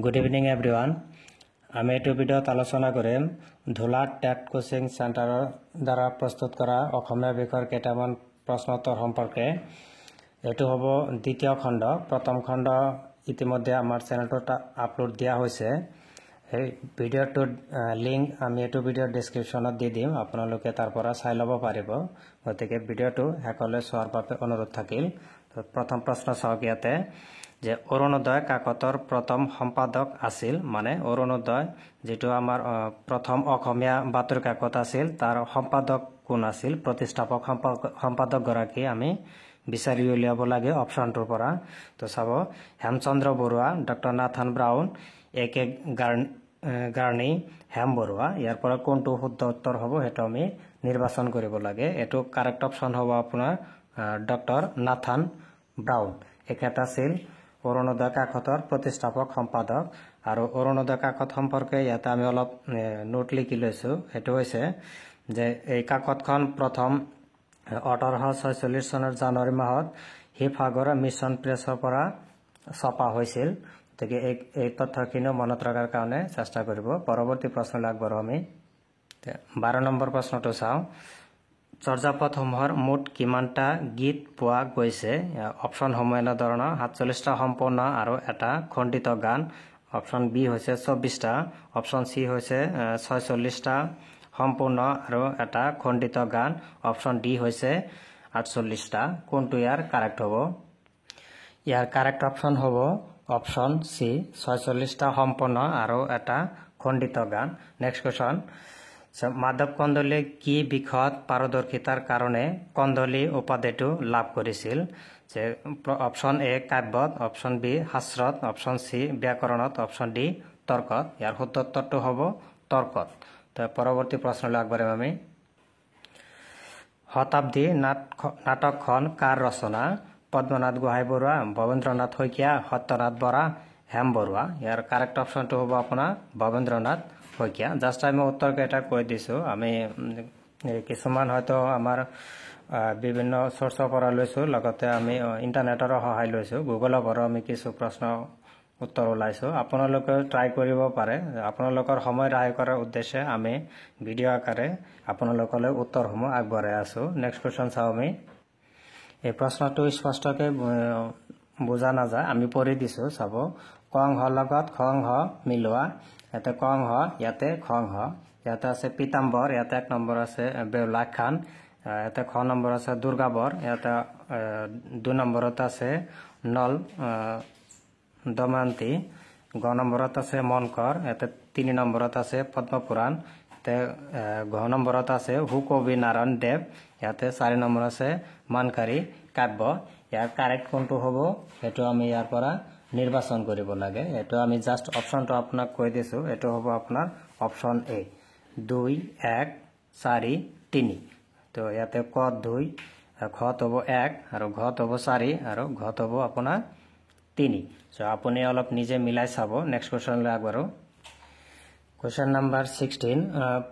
Good evening everyone. আমি এই ভিডিওত আলোচনা কৰিম ধুলা টেট কোচিং সেন্টাৰৰ দ্বাৰা প্ৰস্তুত কৰা অসমীয়া বিষয়ৰ কেইটামান প্ৰশ্নোত্তৰ সম্পৰ্কে। এটো হ'ব দ্বিতীয় খণ্ড। প্ৰথম খণ্ড ইতিমধ্যে আমাৰ চেনেলটোত আপলোড দিয়া হৈছে। এই ভিডিওটোৰ লিংক আমি এই ভিডিওৰ ডেসক্ৰিপচনত দি দিম, আপোনালোকে তাৰ পৰা চাই ল'ব পাৰিব। গতিকে ভিডিওটো শেষলৈ চোৱাৰ বাবে অনুৰোধ থাকিল। প্ৰথম প্ৰশ্ন চাওক ইয়াতে যে অৰুণোদয় কাকতৰ প্ৰথম সম্পাদক আছিল, মানে অৰুণোদয় যেটো আমাৰ প্ৰথম অসমীয়া বাতৰি কাকত আছিল, তাৰ সম্পাদক কোন আছিল, প্ৰতিষ্ঠাপক সম্পাদক গৰাকী আমি বিচাৰি উলিয়াব লাগে অপশনটোৰ পৰা। তো চাব Hemchandra Barua, doctor Nathan Brown, A K Gurney, Hem Barua. ইয়াৰ পৰা কোনটো শুদ্ধ উত্তৰ হ'ব সেইটো আমি নিৰ্বাচন কৰিব লাগে। এটো কাৰেক্ট অপশন হ'ব আপোনাৰ ডক্টৰ নাথান ব্ৰাউন। এখেত আছিল অৰুণোদয় কাকতৰ প্ৰতিষ্ঠাপক সম্পাদক। আৰু অৰুণোদয় কাকত সম্পৰ্কে ইয়াতে আমি অলপ নোট লিখি লৈছো। সেইটো হৈছে যে এই কাকতখন প্ৰথম 1846 চনৰ জানুৱাৰী মাহত শিৱসাগৰ মিছন প্ৰেছৰ পৰা ছপা হৈছিল। গতিকে এই তথ্যখিনি মনত ৰখাৰ কাৰণে চেষ্টা কৰিব। পৰৱৰ্তী প্ৰশ্নলৈ আগবাঢ়ো আমি। 12 নম্বৰ প্ৰশ্নটো চাওঁ। চৰ্যাপদসমূহৰ মুঠ কিমানটা গীত পোৱা গৈছে? অপশন সমূহ এনে ধৰণৰ 47টা সম্পূৰ্ণ আৰু এটা খণ্ডিত গান। অপশন বি হৈছে 24টা, অপশন সি হৈছে 46টা সম্পূৰ্ণ আৰু এটা খণ্ডিত গান, অপশন ডি হৈছে 48টা। কোনটো ইয়াৰ কাৰেক্ট হ'ব? ইয়াৰ কাৰেক্ট অপশন হ'ব অপশন সি, 46টা সম্পূৰ্ণ আৰু এটা খণ্ডিত গান। নেক্সট কোৱেশ্চন, মাধৱ কন্দলীয়ে কি বিষয়ত পাৰদৰ্শিতাৰ কাৰণে কন্দলী উপাধিটো লাভ কৰিছিল? যে অপশন এ কাব্যত, অপশন বি শাস্ত্ৰত, অপশন সি ব্যাকৰণত, অপশন ডি তৰ্কত। ইয়াৰ শুদ্ধ উত্তৰটো হ'ব তৰ্কত। তো পৰৱৰ্তী প্ৰশ্নলৈ আগবাঢ়িম আমি। শতাব্দী নাটকখন কাৰ ৰচনা? পদ্মনাথ গোহাঁই বৰুৱা, ভৱেন্দ্ৰনাথ শইকীয়া, সত্যনাথ বৰা, হেম বৰুৱা। ইয়াৰ কাৰেক্ট অপশনটো হ'ব আপোনাৰ ভৱেন্দ্ৰনাথ শইকীয়া। জাষ্ট আমি উত্তৰকেইটা কৈ দিছো। আমি কিছুমান হয়তো আমাৰ বিভিন্ন চৰ্চৰ পৰা লৈছো, লগতে আমি ইণ্টাৰনেটৰো সহায় লৈছো, গুগলৰ পৰা আমি কিছু প্ৰশ্ন উত্তৰ ওলাইছো। আপোনালোকে ট্ৰাই কৰিব পাৰে। আপোনালোকৰ সময় ৰাহি কৰাৰ উদ্দেশ্যে আমি ভিডিঅ' আকাৰে আপোনালোকলৈ উত্তৰসমূহ আগবঢ়াই আছো। নেক্সট কোৱেশ্চন চাওঁ আমি। এই প্ৰশ্নটো স্পষ্টকৈ বুজা নাযায়, আমি পঢ়ি দিছো। চাব কং হ লগত খং হ মিলোৱা। ইয়াতে কং হ, ইয়াতে খং হ। ইয়াতে আছে পীতাম্বৰ, ইয়াতে 1 নম্বৰ আছে বেউলা খান, ইয়াতে খ নম্বৰ আছে দুৰ্গাবৰ, ইয়াতে 2 নম্বৰত আছে নল দময়ন্তী, গ নম্বৰত আছে মনকৰ, ইয়াতে 3 নম্বৰত আছে পদ্মপুৰাণ, ইয়াতে ঘ নম্বৰত আছে হুকবি নাৰায়ণ দেৱ, ইয়াতে 4 নম্বৰ আছে মানকাৰী কাব্য। ইয়াৰ কাৰেক্ট কোনটো হ'ব সেইটো আমি ইয়াৰ পৰা নিৰ্বাচন কৰিব লাগে। এটো আমি জাষ্ট অপশনটো আপোনাক কৈ দিছো। এটো হ'ব আপোনাৰ অপশন এ 2 1 4 3। তো ইয়াতে ক 2, খ হ'ব 1 আৰু ঘ হ'ব 4 আৰু ঘ হ'ব আপোনাৰ 3। সো আপুনি অলপ নিজে মিলাই চাব। নেক্সট কোৱেশ্চনলৈ আগবাঢ়ো। কোৱেশ্চন নম্বৰ 16,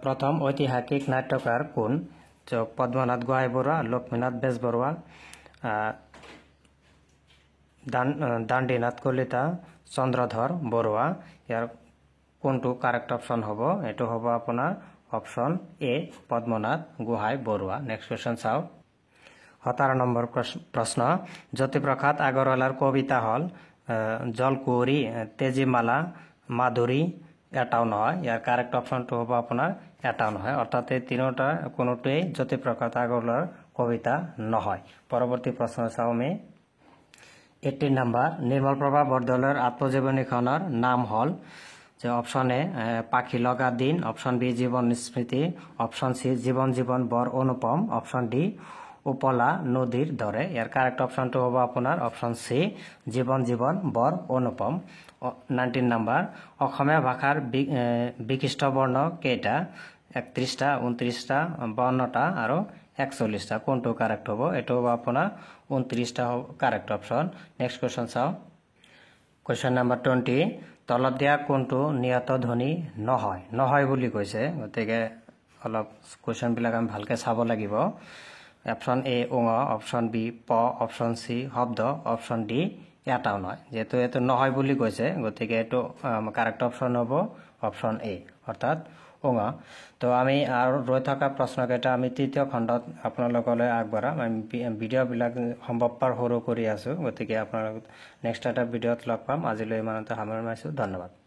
প্ৰথম ঐতিহাসিক নাট্যকাৰ কোন? তো পদ্মনাথ গোহাঁই বৰুৱা, লক্ষ্মীনাথ বেজবৰুৱা, দাণ্ডিনাথ কলিতা, চন্দ্ৰধৰ বৰুৱা। ইয়াৰ কোনটো কাৰেক্ট অপশন হ'ব? এটো হ'ব আপোনাৰ option A Padmanath Gohain Barua. Next question চাও। 17 নম্বৰ প্ৰশ্ন, জ্যোতিপ্ৰসাদ আগৰৱালাৰ কবিতা হল জলকুঁৱৰী, তেজীমালা, মাধুৰী, এটাও নহয়। ইয়াৰ কাৰেক্ট অপশনটো হ'ব আপোনাৰ এটাও নহয়, অৰ্থাৎ এই তিনিটা কোনোটোৱেই জ্যোতিপ্ৰসাদ আগৰৱালাৰ কবিতা নহয়। পৰৱৰ্তী প্ৰশ্ন চাওঁ আমি। 18 নম্বৰ, নিৰ্মলপ্ৰভা বৰদলৈৰ আত্মজীৱনীখনৰ নাম হল? যে অপশন এ পাখি লগা দিন, অপশন বি জীৱন স্মৃতি, অপশন সি জীৱন জীৱন বৰ অনুপম, অপশন ডি উপলা নদীৰ দৰে। ইয়াৰ কাৰেক্ট অপশনটো হ'ব আপোনাৰ অপশন সি জীৱন জীৱন বৰ অনুপম। 19 নম্বৰ, অসমীয়া ভাষাৰ বিশিষ্ট বৰ্ণ কেইটা? 31টা, 29টা, 52টা আৰু 41টা। কোনটো কাৰেক্ট হ'ব? এটো হ'ব আপোনাৰ 29টা কাৰেক্ট অপশন। নেক্সট কোৱেশ্চন চাও। কোৱেশ্চন নম্বৰ 20, তলত দিয়া কোনটো নিয়ত ধ্বনি নহয়? নহয় বুলি কৈছে, গতিকে অলপ কোৱেশ্চন বিলাক আমি ভালকে চাব লাগিব। অপশন এ উঙ, অপশন বি প, অপশন সি শব্দ, অপশন ডি এটাও নহয় যেহেতু এইটো নহয় বুলি কৈছে গতিকে এইটো কাৰেক্ট অপশ্যন হ'ব অপশ্যন এ অৰ্থাৎ ওঙা তো আমি আৰু ৰৈ থকা প্ৰশ্নকেইটা আমি তৃতীয় খণ্ডত আপোনালোকলৈ আগবঢ়াম আমি ভিডিঅ'বিলাক সম্ভৱপৰ সৰু কৰি আছোঁ গতিকে আপোনালোক নেক্সট এটা ভিডিঅ'ত লগ পাম আজিলৈ ইমানতে সামৰণি মাৰিছোঁ ধন্যবাদ